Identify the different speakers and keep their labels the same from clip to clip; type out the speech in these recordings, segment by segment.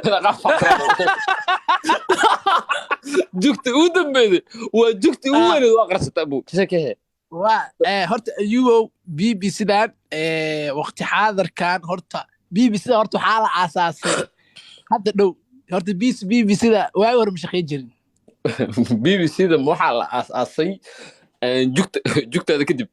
Speaker 1: لا قفا جوكت ودم بيدي وجوكت وين واقرصت ابو شكله
Speaker 2: horta ayugo BBC-dan waqti xaadirkan horta BBC-da horta waxaa la aasaasay hadda dhow horta BBC-da waagi hore ma shaqayn jirin
Speaker 1: BBC da waxaa la aasaasay jugtaada kadib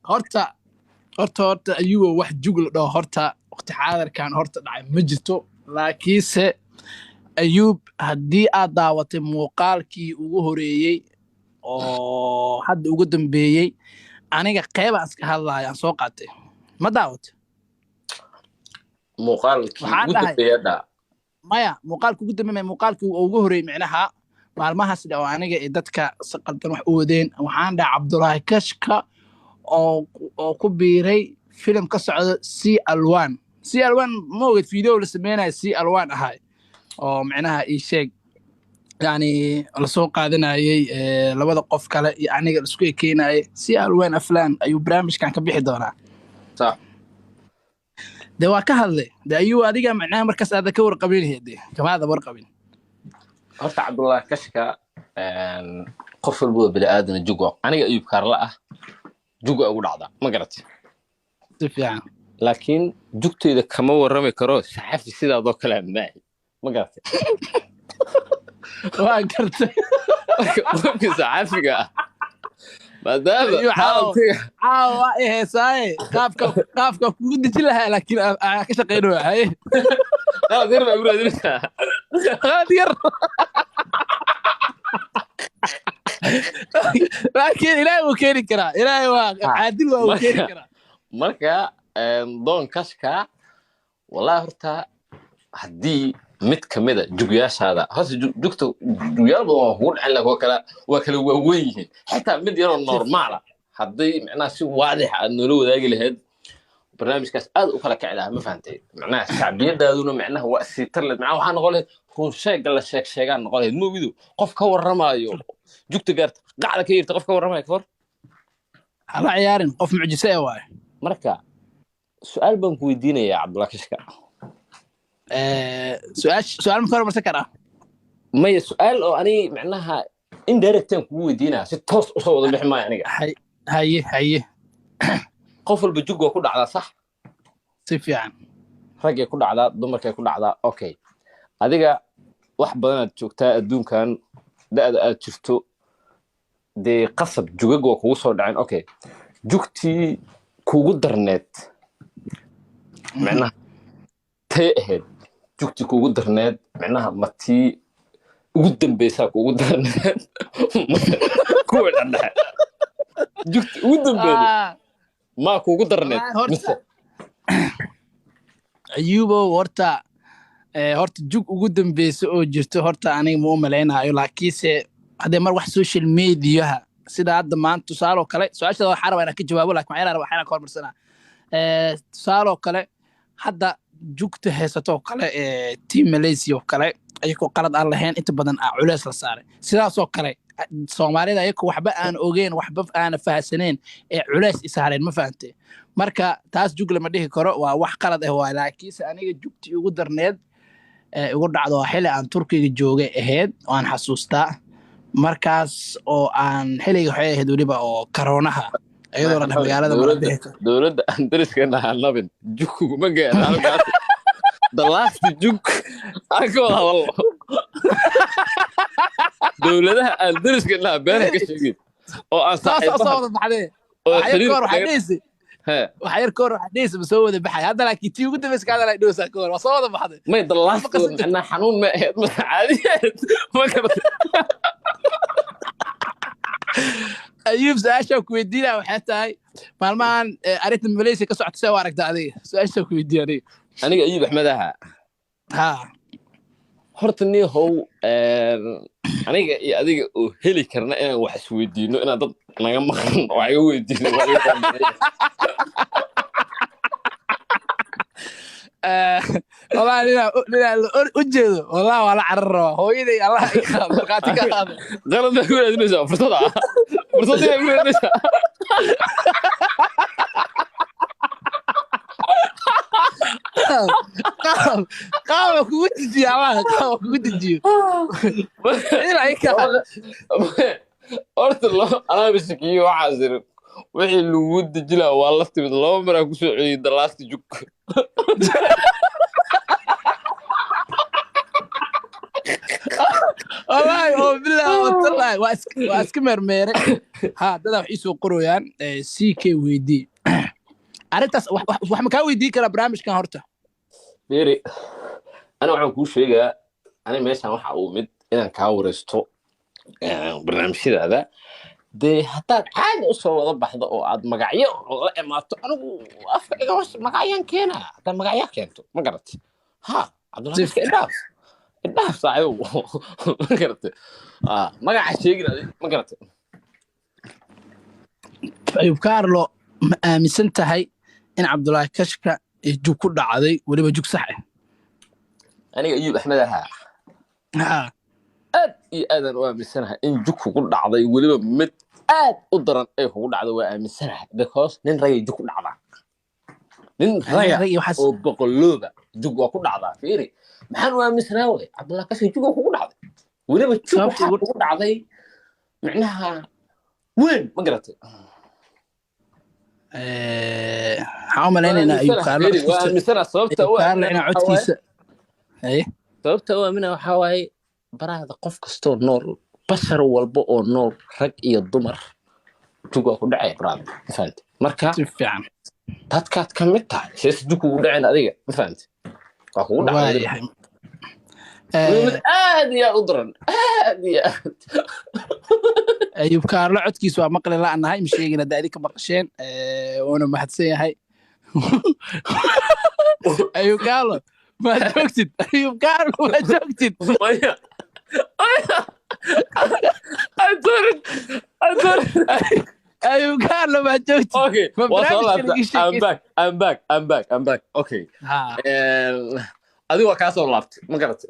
Speaker 2: horta ayugo wax jug la dhaho horta waqti xaadirkan horta dhacay ma jirto laakiinse ayuub haddii aad daawatay muuqaalkii ugu horeeyey oo hadda ugu dambeeyey aniga qeybaan iska hadlaaya aan soo qaatay ma daawatay
Speaker 1: muuqaalkii ugu dambeeyay
Speaker 2: maya muuqaalkii ugu dambeeyay muuqaalkii ugu horeeyey micnaha maalmahaas oo aniga ee dadka si qaldan wax u wadeen waxaan dhahay Cabdullaahi Kashka oo ku biiray filim ka socda si alwan ma ogid video la sameeyay si alwan ahay oo micnaha ii sheeg yani la soo qaadanayay labada qof kale iyo aniga isku keenayay si alwan aflaan ayuu barnaamijkan ka bixi doonaa
Speaker 1: sax
Speaker 2: de waa ka hadlay de ayuu adiga micnaha markaas aad ka warqabin heedee kamaada warqabin
Speaker 1: horta Cabdullaahi Kashka qof walba bini aadan jugo aniga ayuu kaarla ah jugo ugu dhacda ma garatay
Speaker 2: si fiican
Speaker 1: laakiin jugtayda kama warrami karo saxafi sidaadoo kale maahi ma garatay
Speaker 2: waa gartay
Speaker 1: qofka saxafiga ah maadaama
Speaker 2: caawa heesaaye qaafka kugu deji lahaa laakiin ka shaqayn waaye
Speaker 1: qalad yar baa buraadinaysaa
Speaker 2: qalad yar laakiin ilaahay wuu keeni karaa ilaahay waa caadil waa uu keeni karaa
Speaker 1: marka doon Kashka wallahi horta haddii mid kamida jugyaashaada hoos jugto jugyaal badan oo ku dhacay waa kala waaweyn yihiin xitaa mid yar oo normal ah haddii macnaha si waadix ah nolol wadaagi lahayd barnaamijkaas aad u kala kacay ma fahantay macnaha shacbiyadaaduna macnaha waa siitar leh macnaha waxaan noqon lahayd run sheeg la sheegaan noqon lahayd moogido qof ka warramayo jugta gaarta qacda ka yirta qof ka warramayo kor
Speaker 2: hala ciyaarin qof mucjise ah waay
Speaker 1: marka su'aal baan ku weydiinayaa Cabdullaahi Kashka
Speaker 2: سؤال مكرر مسكرة
Speaker 1: ما هي سؤال أو أنا معناها إندايركت كوي دينا ستوس أصوات اللي حماية يعني
Speaker 2: هي
Speaker 1: قفل بجوج وكل على صح
Speaker 2: سيف يعني
Speaker 1: رجع كل على ضمك كل على أوكي هذيك واحد بدنا تشوكتا الدون كان ده شفتو دي قصب جوج وكوصل عين أوكي جوكتي كوجدر نت معناها تأهل جوكتي kuugu darneed macnaha matii ugu dambaysaa kuugu darneed kuwa dhadhaxe jugti ugu dambeeyay ma kuugu darneed mise
Speaker 2: ayubo horta jug ugu dambaysa oo jirto horta aniga ma u maleynayo laakiinse hadee mar wax social media sida hadda maanta tusaalo kale su'aasha waxa rabaa inaan ka jawaabo laakiin waxaan ka hormarsanaa tusaalo kale hadda jugta heesato kale team Malaysia kale ayagoo qalad aan lahayn inta badan culays la saaray sidaas oo kale Soomaalida ayagoo waxba aan ogeyn waxba aan fahansaneen culays isaareen ma fahantay marka taas jug lama dhihi karo waa wax qalad ah waa laakiin aniga jugti ugu darneed ugu dhacdo xilli aan Turkiga joogay ahayd waan xasuustaa markaas oo aan xilliga waxay ahayd waliba oo corona-ha ayadoo la magaalada
Speaker 1: dawladda Andriskana halabin jugku ma gaar halkaas the last jug ako wallo dawladaha Andriskana been ka sheegay oo aan
Speaker 2: saaxiibada baxday oo xiriir waxaysi waxyar koor waxaysi soo wada baxay hadda laakiin tii ugu dambeysay ka hadalay dhoosa koor waa soo wada baxday
Speaker 1: ma the last ana xanuun ma ahayd ma caadiyeed ma kartay ayuub saasha ku weydiina waxay tahay maalmahan arinta Malaysia ka socotay waa aragtaa adiga saasha ku weydiinay aniga ayuub Axmed
Speaker 2: ha
Speaker 1: horta ni how aniga iyo adiga oo heli karna inaan wax is weydiino inaan dad naga maqan oo ay weydiino
Speaker 2: والله لا ujeedo والله wala carar hooyaday Allah ay qaado markaati ka qaado
Speaker 1: qalad ku leeyahay فرصة fursadii ku helaysaa
Speaker 2: qaaba kugu dejiyo amaha qaaba kugu dejiyo ilaa ka
Speaker 1: horta anaa bisakiyo waxaa jirin wixii lagu dejilaa waa la timid 2 mar aan kusoo celiyey the last jug
Speaker 2: والله بالله والله واسك مرميره ها دada wax isoo qorayaan CK weydii arintaas wax ma ka weydii kara barnaamijkan horta
Speaker 1: beeri ana waxaan kuu sheegaa ana meeshan waxa uu mid inaan kaa wareysto barnaamijyadaada dee haddaad caadi u soo wada baxdo oo aad magacyo la imaato anigu afka iga magacyaan keena haddaad magacyo keento ma garatay ha cabdullahi iska idhaaf saaxiibo ma garatay magaca sheegin ma garatay
Speaker 2: ayub kaarlo ma aaminsan tahay in cabdullahi kashka jug ku dhacday waliba jug sax ah
Speaker 1: aniga ayub axmed ahaa aad iyo aadaan u aaminsanahay in jug kugu dhacday weliba mid aad u daran ay kugu dhacday waa aaminsanahay because nin ragay jug ku dhacdaa nin raga oo boqolooba jug waa ku dhacdaa fiiri maxaan u aaminsanaa way cabdullahi kashka jug kugu dhacday weliba jug waxaa kugu dhacday micnaha weyn ma garatay
Speaker 2: waxaan u malaynaynaa ayub kaarlo
Speaker 1: waa aaminsanaha sababta u
Speaker 2: aaminaa codkiisa
Speaker 1: sababta u aamina waxaa waaye baraada qof kastoo nool bashar walba oo nool rag iyo dumar jug waa ku dhacaya baraada ma fahamte marka
Speaker 2: si fiican
Speaker 1: dadkaad ka mid tahay sees jug kugu dhaceen adiga ma fahamte waa kugu dhacay aad iyo aad u daran aad iyo aad
Speaker 2: ayub kaarlo codkiisa waa maqli la'nahay ma sheegin hadda idinka maqasheen waana mahadsan yahay ayub kaarlo ما جوكتد أيوب كارلو ما جوكتد أيوب كارلو ما جوكتد
Speaker 1: اوكي I'm back okay adigu waa kaa soo laabtay ma garatay